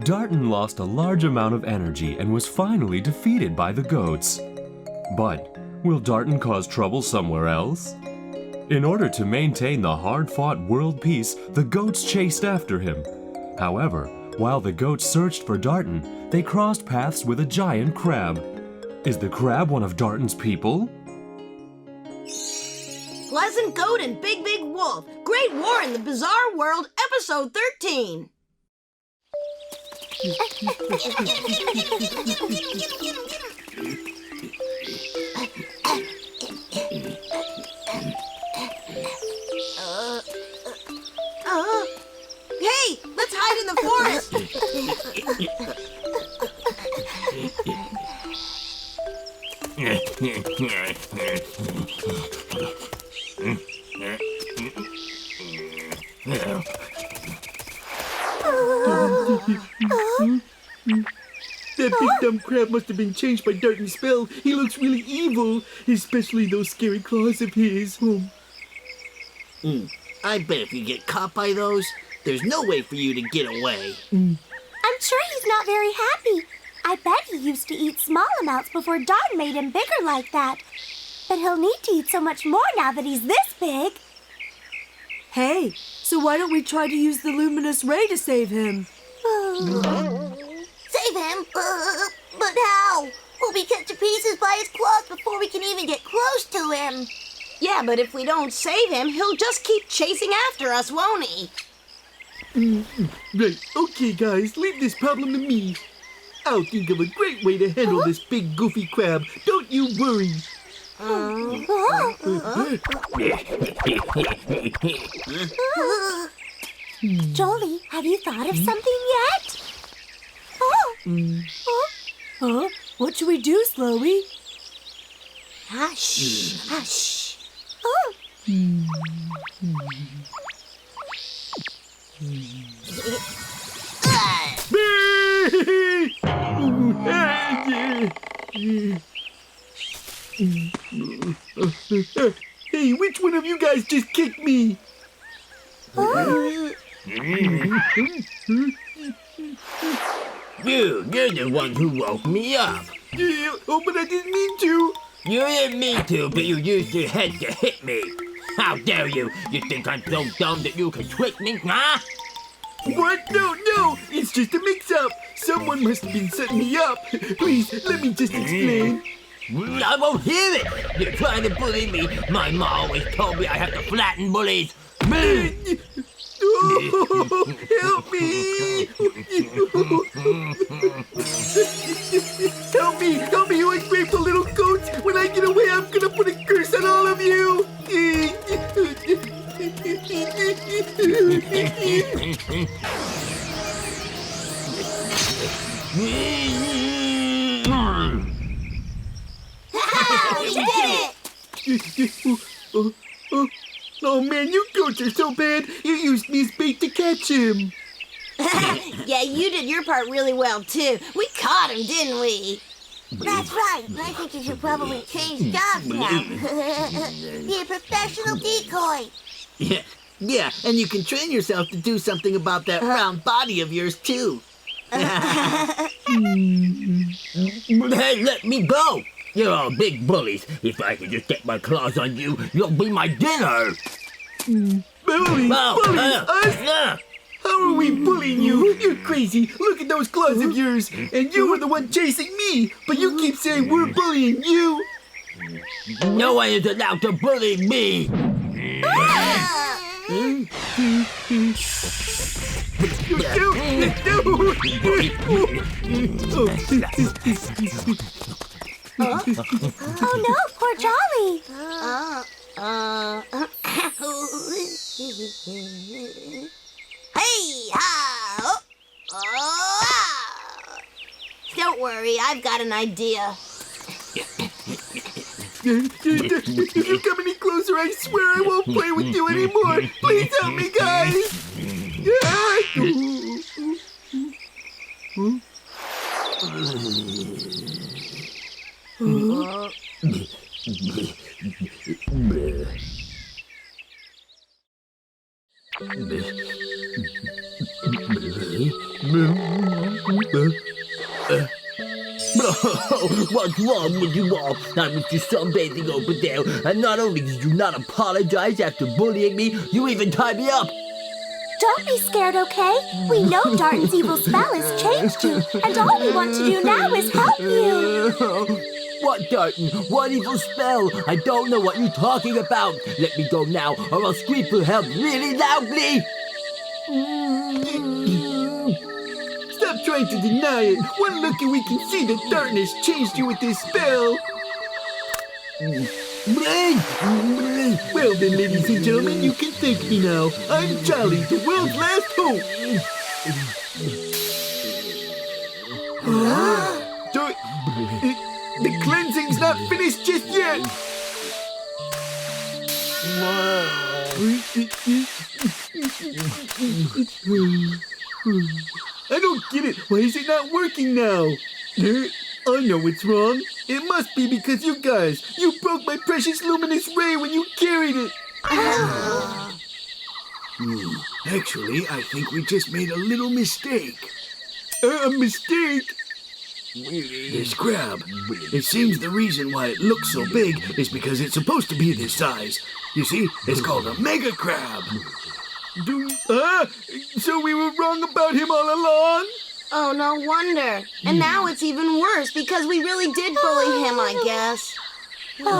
Darton lost a large amount of energy and was finally defeated by the goats. But will Darton cause trouble somewhere else? In order to maintain the hard-fought world peace, the goats chased after him. However, while the goats searched for Darton, they crossed paths with a giant crab. Is the crab one of Darton's people? Pleasant Goat and Big Big Wolf, Great War in the Bizarre World, Episode 13. Hey, let's hide in the forest. That big dumb crab must have been changed by Darton's spell. He looks really evil, especially those scary claws of his. I bet if you get caught by those, there's no way for you to get away. I'm sure he's not very happy. I bet he used to eat small amounts before Darton made him bigger like that. But he'll need to eat so much more now that he's this big. Hey, so why don't we try to use the luminous ray to save him? Save him? But how? We'll be cut to pieces by his claws before we can even get close to him. Yeah, but if we don't save him, he'll just keep chasing after us, won't he? Right, okay guys, leave this problem to me. I'll think of a great way to handle this big goofy crab. Don't you worry. Jolie, have you thought of something yet? Huh? What should we do, Slowey? Hush, hush. Hey, which one of you guys just kicked me? You're the one who woke me up. Oh, but I didn't mean to. You didn't mean to, but you used your head to hit me. How dare you? You think I'm so dumb that you can trick me, huh? What? No, it's just a mix-up. Someone must have been setting me up. Please, let me just explain. I won't hear it. You're trying to bully me. My ma always told me I have to flatten bullies. Oh, help me! Help me, you ungrateful little goats! When I get away, I'm gonna put a curse on all of you! We did it! Oh man, you goats are so bad. You used me as bait to catch him. Yeah, you did your part really well, too. We caught him, didn't we? That's right. I think you should probably change jobs now. Be a professional decoy. Yeah, and you can train yourself to do something about that round body of yours, too. Hey, let me go! You're all big bullies. If I could just get my claws on you, you'll be my dinner. Bullies? Us? How are we bullying you? You're crazy. Look at those claws of yours. And you were the one chasing me. But you keep saying we're bullying you. No one is allowed to bully me. Oh no, poor Jolly. Hey, ha! Oh, ah. Don't worry, I've got an idea. If you come any closer, I swear I won't play with you anymore. Please help me, guys. What's wrong with you all? I was just sunbathing over there, and not only did you not apologize after bullying me, you even tied me up. Don't be scared, okay? We know Darton's evil spell has changed you, and all we want to do now is help you. What, Darton? What evil spell? I don't know what you're talking about. Let me go now, or I'll scream for help really loudly. Stop trying to deny it. One look and we can see that Darton has changed you with his spell. Well then, ladies and gentlemen, you can thank me now. I'm Jolly, the world's last hope. The cleansing's not finished just yet. I don't get it. Why is it not working now? I know what's wrong. It must be because you guys. You broke my precious luminous ray when you carried it. Actually, I think we just made a little mistake. A mistake? This crab. It seems the reason why it looks so big is because it's supposed to be this size. You see, it's called a mega crab. So we were wrong about him all along? Oh, no wonder. And now it's even worse because we really did bully him, I guess. What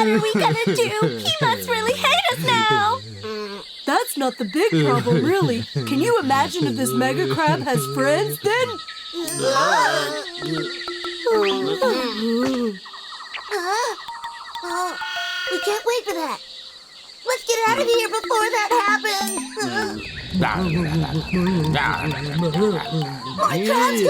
are we gonna do? He must really hate us now. That's not the big problem, really. Can you imagine if this mega crab has friends, then? We can't wait for that. Let's get out of here before that happens. More crabs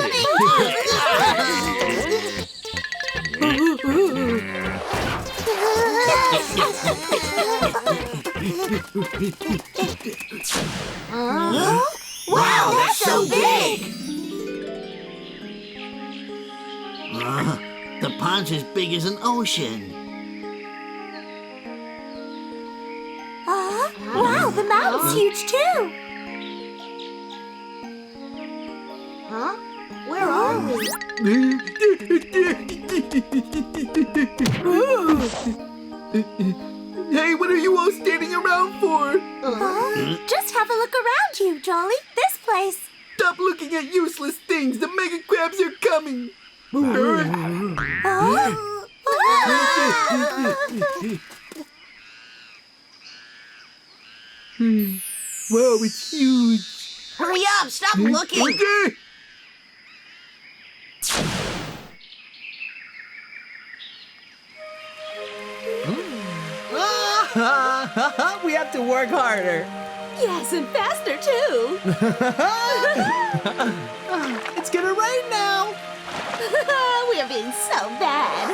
Wow, that's so big! The pond's as big as an ocean. Wow, the mountain's huge too! Huh? Where are we? Hey, what are you all standing around for? Just have a look around you, Jolly. This place. Stop looking at useless things. The mega crabs are coming. Wow, it's huge. Hurry up! Stop looking! We have to work harder. Yes, and faster, too. It's gonna rain now. We You're being so bad.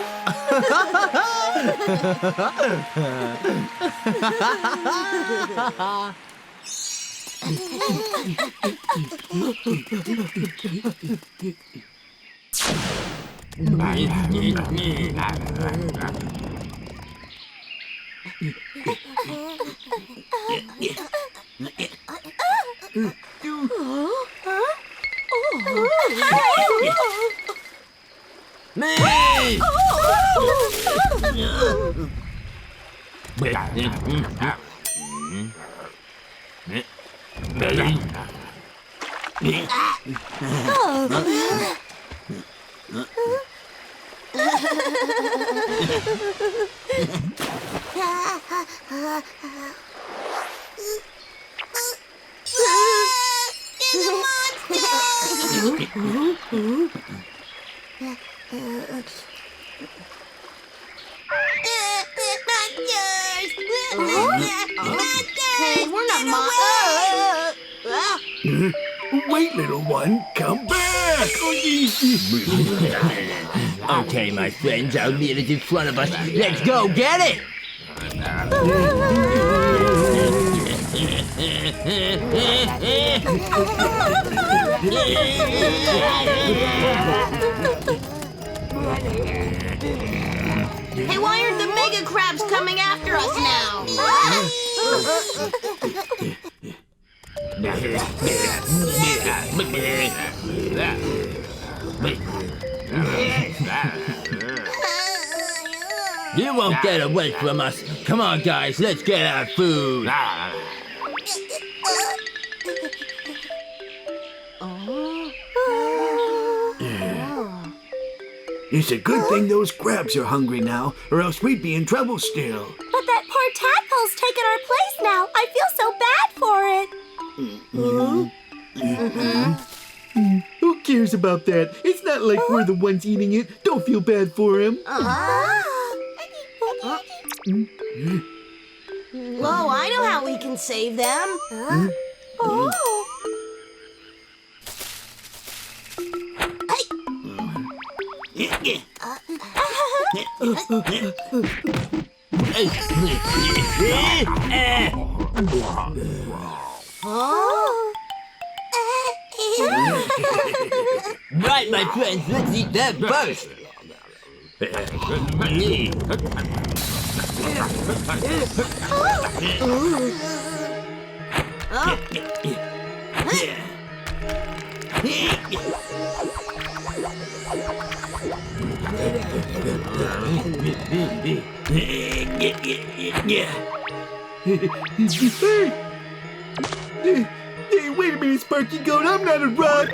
Hey, we're not Wait, little one, come back! Okay, my friends, our leader's in front of us. Let's go get it! Hey, why aren't the mega crabs coming after us now? You won't get away from us. Come on, guys, let's get our food. It's a good thing those crabs are hungry now, or else we'd be in trouble still. But that poor tadpole's taken our place now. I feel so bad for it. Who cares about that? It's not like we're the ones eating it. Don't feel bad for him. Oh, I know how we can save them. Right, my friends, let's eat that first. Hey, wait a minute, Sparky Goat. I'm not a rock.